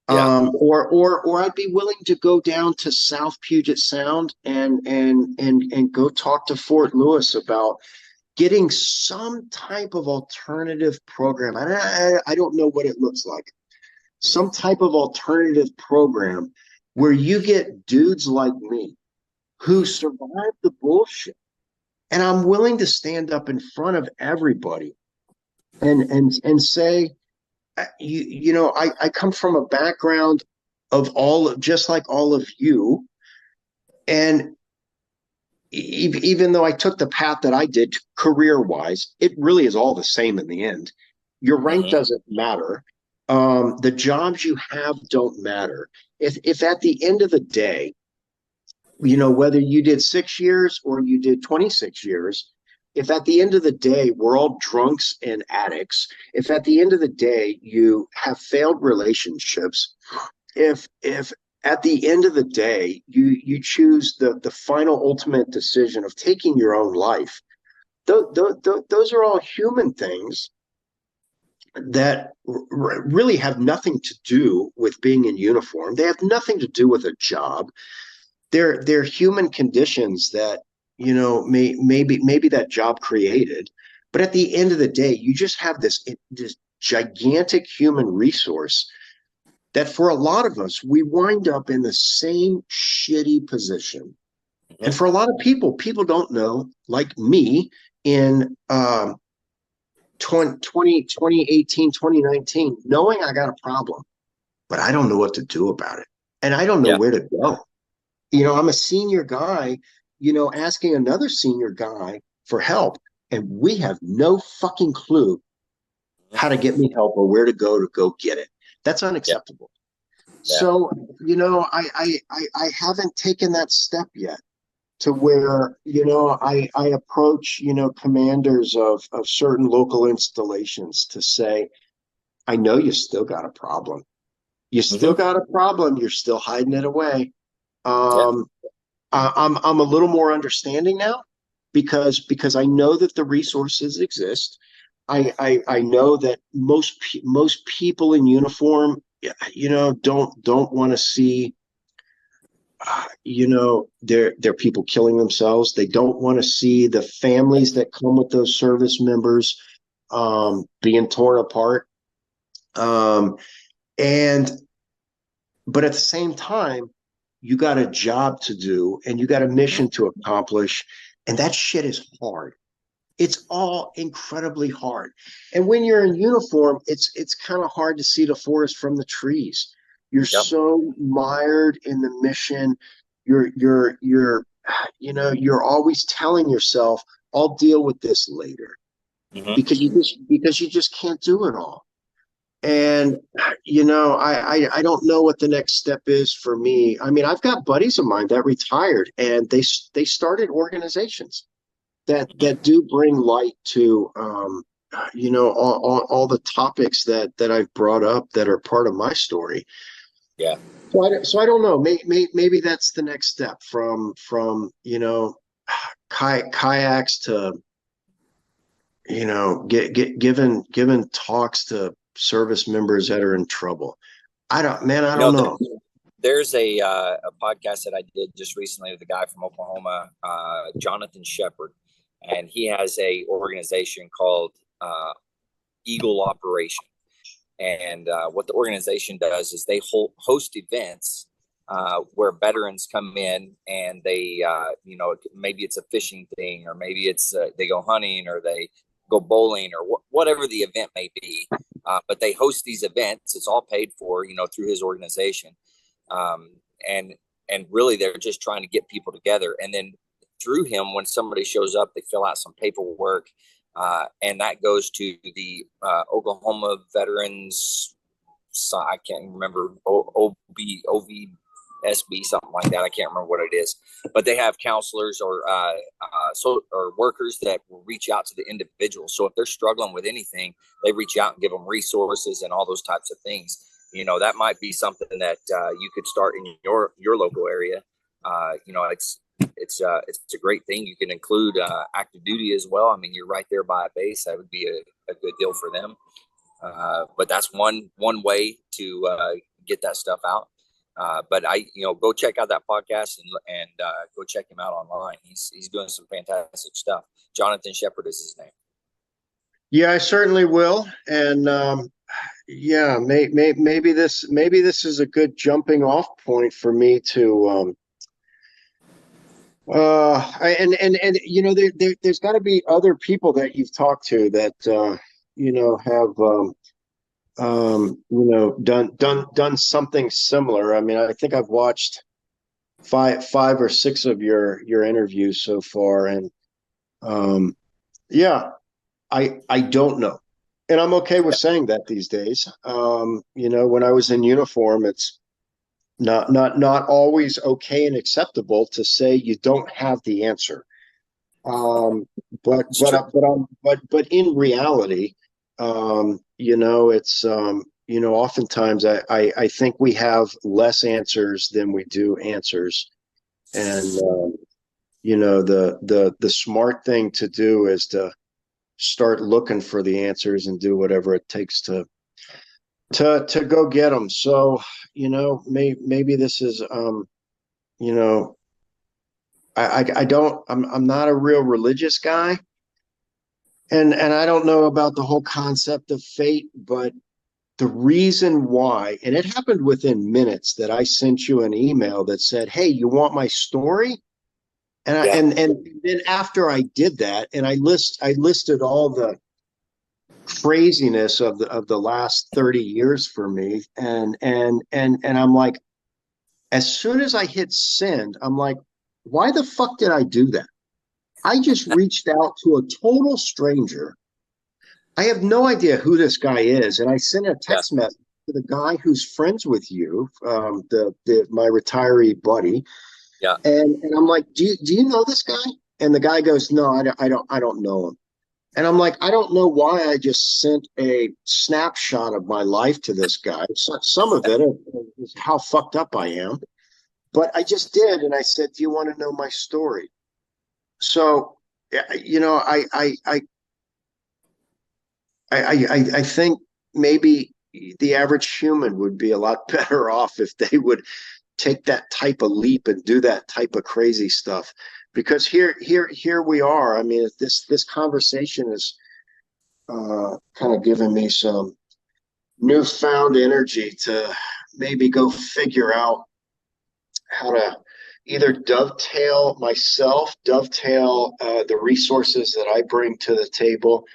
Speaker 3: Yeah.
Speaker 4: Or I'd be willing to go down to South Puget Sound and go talk to Fort Lewis about getting some type of alternative program. I don't know what it looks like. Some type of alternative program where you get dudes like me who survive the bullshit, and I'm willing to stand up in front of everybody and say, I come from a background of just like all of you. And even though I took the path that I did career wise, it really is all the same in the end. Your rank
Speaker 3: Mm-hmm.
Speaker 4: doesn't matter. The jobs you have don't matter. If at the end of the day, whether you did 6 years or you did 26 years, if at the end of the day we're all drunks and addicts, if at the end of the day you have failed relationships, if at the end of the day you choose the final ultimate decision of taking your own life, those are all human things that really have nothing to do with being in uniform. They have nothing to do with a job. They're human conditions that maybe that job created, but at the end of the day, you just have this gigantic human resource that for a lot of us, we wind up in the same shitty position.
Speaker 3: Mm-hmm.
Speaker 4: And for a lot of people don't know, like me in 2018, 2019, knowing I got a problem, but I don't know what to do about it. And I don't know
Speaker 3: Yeah.
Speaker 4: where to go. I'm a senior guy, asking another senior guy for help, and we have no fucking clue how to get me help or where to go get it. That's unacceptable.
Speaker 3: Yeah.
Speaker 4: So, I haven't taken that step yet to where, I approach, commanders of certain local installations to say, I know you still got a problem. You still got a problem. You're still hiding it away.
Speaker 3: Yeah.
Speaker 4: I'm a little more understanding now because I know that the resources exist. I know that most people in uniform, don't want to see, their people killing themselves. They don't want to see the families that come with those service members being torn apart. Um, and but at the same time, you got a job to do and you got a mission to accomplish, and that shit is hard. It's all incredibly hard. And when you're in uniform, it's kind of hard to see the forest from the trees. You're
Speaker 3: Yep.
Speaker 4: so mired in the mission. You're always telling yourself, I'll deal with this later, because you just can't do it all. And I don't know what the next step is for me. I mean, I've got buddies of mine that retired, and they started organizations that do bring light to all the topics that I've brought up that are part of my story.
Speaker 3: Yeah.
Speaker 4: So I don't know. Maybe that's the next step from kayaks to given talks to service members that are in trouble. I don't know.
Speaker 3: There's a podcast that I did just recently with a guy from Oklahoma, Jonathan Shepard, and he has a organization called Eagle Operation. And what the organization does is they host events where veterans come in, and they, maybe it's a fishing thing, or maybe it's they go hunting, or they go bowling, or whatever the event may be. But they host these events. It's all paid for, through his organization. And really they're just trying to get people together. And then through him, when somebody shows up, they fill out some paperwork, and that goes to the Oklahoma Veterans. I can't remember, OVSB, something like that. I can't remember what it is, but they have counselors or workers that will reach out to the individual. So if they're struggling with anything, they reach out and give them resources and all those types of things. That might be something that you could start in your local area. It's a great thing. You can include active duty as well. I mean, you're right there by a base. That would be a good deal for them. But that's one way to get that stuff out. But go check out that podcast and go check him out online. He's doing some fantastic stuff. Jonathan Shepard is his name.
Speaker 4: Yeah, I certainly will. And maybe this is a good jumping off point for me to there's got to be other people that you've talked to that have done something similar. I mean, I think I've watched five or six of your interviews so far, and I don't know. And I'm okay with saying that these days. When I was in uniform, it's not always okay and acceptable to say you don't have the answer. But in reality, it's oftentimes I think we have less answers than we do answers. And the smart thing to do is to start looking for the answers and do whatever it takes to go get them. So, maybe this is, I'm not a real religious guy, and I don't know about the whole concept of fate, but the reason why, and it happened within minutes, that I sent you an email that said, "Hey, you want my story?" And then after I did that, and I listed all the craziness of the last 30 years for me, and I'm like, as soon as I hit send, I'm like, why the fuck did I do that? I just reached out to a total stranger. I have no idea who this guy is, and I sent a text message to the guy who's friends with you, my retiree buddy.
Speaker 3: Yeah.
Speaker 4: And I'm like, do you know this guy? And the guy goes, no, I don't know him. And I'm like, I don't know why I just sent a snapshot of my life to this guy. Some of it is how fucked up I am, but I just did. And I said, do you want to know my story? So, you know, I think maybe the average human would be a lot better off if they would take that type of leap and do that type of crazy stuff. Because here we are. I mean, this conversation is kind of giving me some newfound energy to maybe go figure out how to either dovetail the resources that I bring to the table,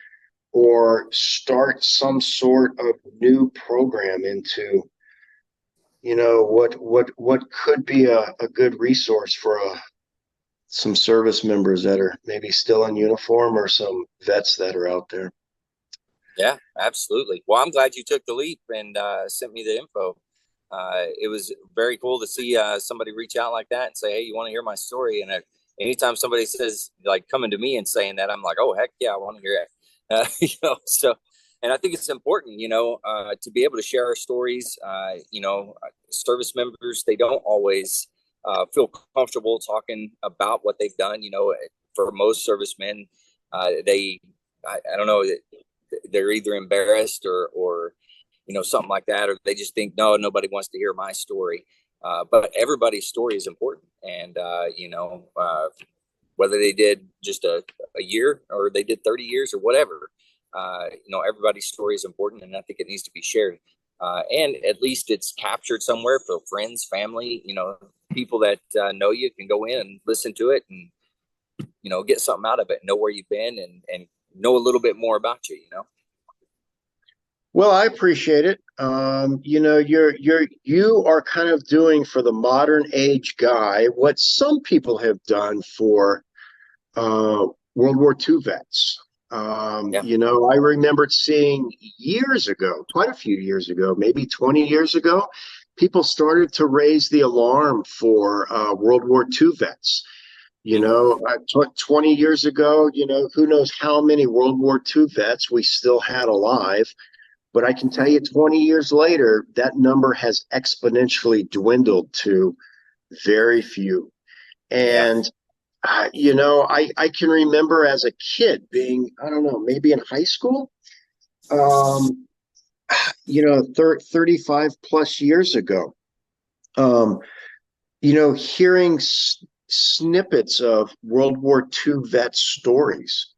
Speaker 4: or start some sort of new program into, what could be a good resource for some service members that are maybe still in uniform, or some vets that are out there.
Speaker 3: Yeah, absolutely. Well, I'm glad you took the leap and sent me the info. It was very cool to see somebody reach out like that and say, "Hey, you want to hear my story?" And anytime somebody says, like, coming to me and saying that, I'm like, "Oh, heck yeah, I want to hear it." So, and I think it's important, to be able to share our stories. Service members, they don't always feel comfortable talking about what they've done. For most servicemen, I don't know, they're either embarrassed or something like that, or they just think, no, nobody wants to hear my story. But everybody's story is important. And, whether they did just a year or they did 30 years or whatever, everybody's story is important. And I think it needs to be shared. And at least it's captured somewhere for friends, family, people that know you can go in and listen to it and, get something out of it, know where you've been and know a little bit more about you.
Speaker 4: Well, I appreciate it. You are kind of doing for the modern age guy what some people have done for World War II vets.
Speaker 3: Yeah.
Speaker 4: I remembered seeing years ago, quite a few years ago, maybe 20 years ago, people started to raise the alarm for World War II vets. 20 years ago, who knows how many World War II vets we still had alive. But I can tell you 20 years later, that number has exponentially dwindled to very few. And, I can remember as a kid being, I don't know, maybe in high school, 35 plus years ago, hearing snippets of World War II vet stories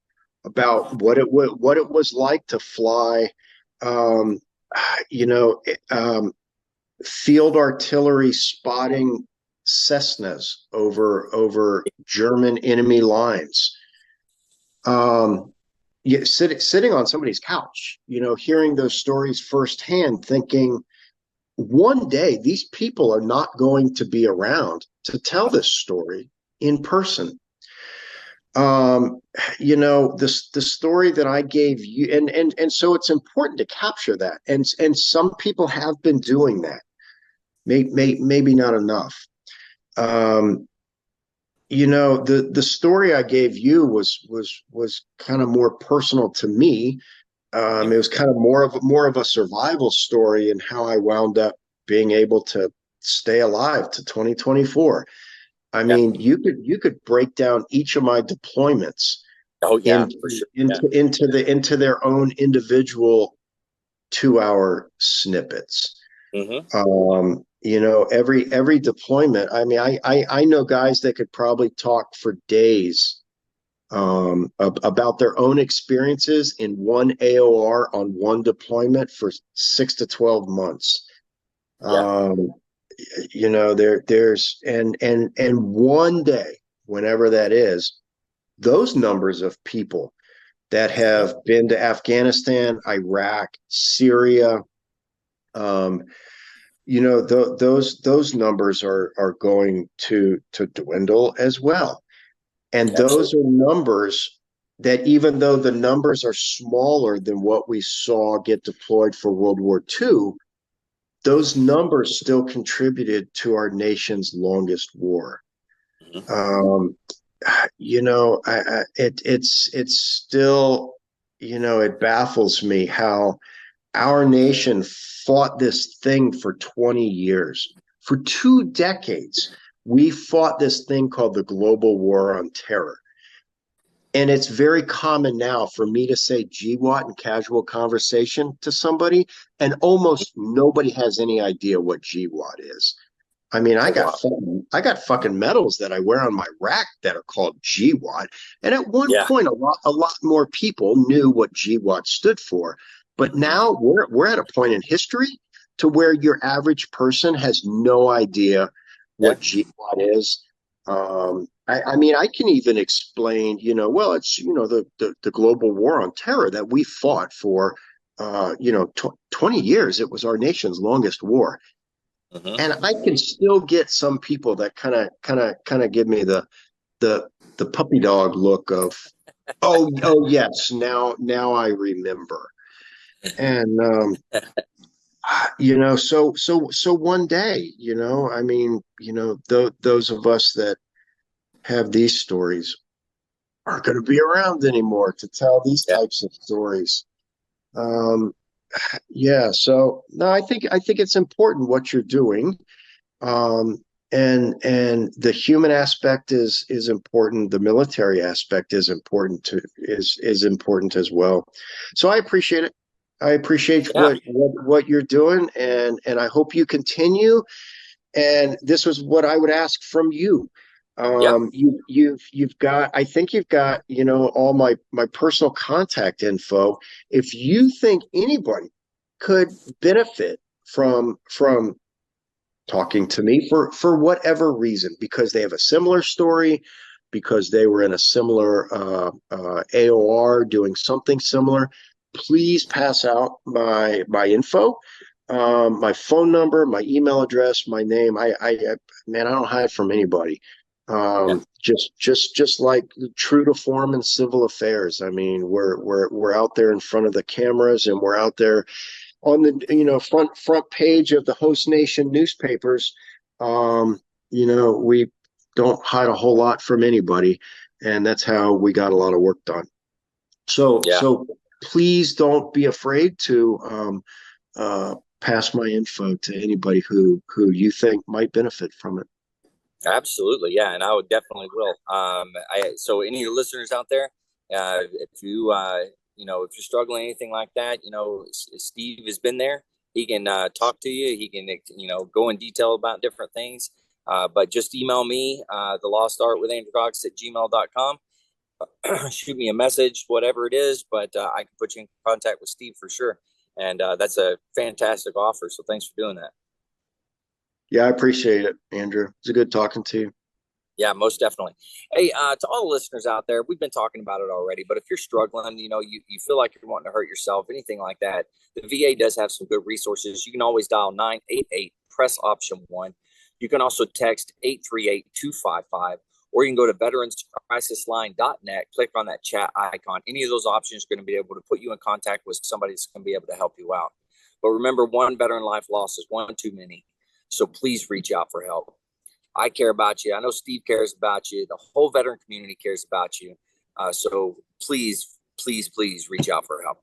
Speaker 4: about what it was like to fly, um, you know, field artillery spotting Cessnas over German enemy lines. Sitting on somebody's couch, hearing those stories firsthand, thinking, one day these people are not going to be around to tell this story in person. The story that I gave you, and so it's important to capture that. And some people have been doing that. Maybe not enough. The story I gave you was kind of more personal to me. It was kind of more of a survival story, and how I wound up being able to stay alive to 2024. I mean, you could break down each of my deployments
Speaker 3: For sure.
Speaker 4: into their own individual 2-hour snippets.
Speaker 3: Mm-hmm.
Speaker 4: Every deployment. I mean, I know guys that could probably talk for days about their own experiences in one AOR on one deployment for 6 to 12 months. There's and one day, whenever that is, those numbers of people that have been to Afghanistan, Iraq, Syria, those numbers are going to dwindle as well. And those are numbers that, even though the numbers are smaller than what we saw get deployed for World War II, those numbers still contributed to our nation's longest war. It's still it baffles me how our nation fought this thing for 20 years. For 2 decades, we fought this thing called the global war on terror. And it's very common now for me to say GWOT in casual conversation to somebody, and almost nobody has any idea what GWOT is. I mean, I got fucking medals that I wear on my rack that are called GWOT. And at one point, a lot more people knew what GWOT stood for. But now we're at a point in history to where your average person has no idea what GWOT is. I mean, I can even explain, well, it's, the global war on terror that we fought for, 20 years. It was our nation's longest war. And I can still get some people that kind of give me the puppy dog look of, oh yes, now I remember. And, so one day, I mean, those of us that have these stories aren't going to be around anymore to tell these types of stories. So no, I think it's important what you're doing. And the human aspect is important. The military aspect is important is important as well. So I appreciate it. I appreciate what you're doing, and I hope you continue. And this was what I would ask from you. You've got, I think you've got, all my personal contact info. If you think anybody could benefit from talking to me for whatever reason, because they have a similar story, because they were in a similar AOR doing something similar, please pass out my info, my phone number, my email address, my name. I don't hide from anybody. Just like true to form in civil affairs. I mean, we're out there in front of the cameras, and we're out there on the front page of the host nation newspapers. We don't hide a whole lot from anybody, and that's how we got a lot of work done. So please don't be afraid to pass my info to anybody who you think might benefit from it.
Speaker 3: Absolutely. Yeah. And I would definitely will. So any of your listeners out there, if you, if you're struggling, anything like that, Steve has been there. He can talk to you. He can, go in detail about different things. But just email me, the Lost Art with Andrew Cox at gmail.com. Shoot me a message, whatever it is, but I can put you in contact with Steve for sure. And that's a fantastic offer. So thanks for doing that.
Speaker 4: Yeah, I appreciate it, Andrew. It's a good talking to you.
Speaker 3: Yeah, most definitely. Hey, to all the listeners out there, we've been talking about it already, but if you're struggling, you feel like you're wanting to hurt yourself, anything like that, the VA does have some good resources. You can always dial 988, press option 1. You can also text 838-255, or you can go to veteranscrisisline.net, click on that chat icon. Any of those options are going to be able to put you in contact with somebody that's going to be able to help you out. But remember, one veteran life loss is one too many. So please reach out for help. I care about you. I know Steve cares about you. The whole veteran community cares about you. So please, please, please reach out for help.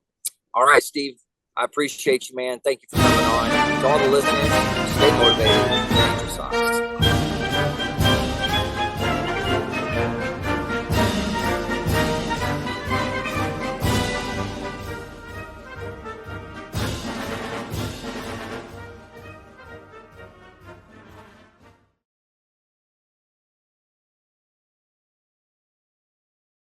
Speaker 3: All right, Steve, I appreciate you, man. Thank you for coming on. To all the listeners, stay motivated and exercise.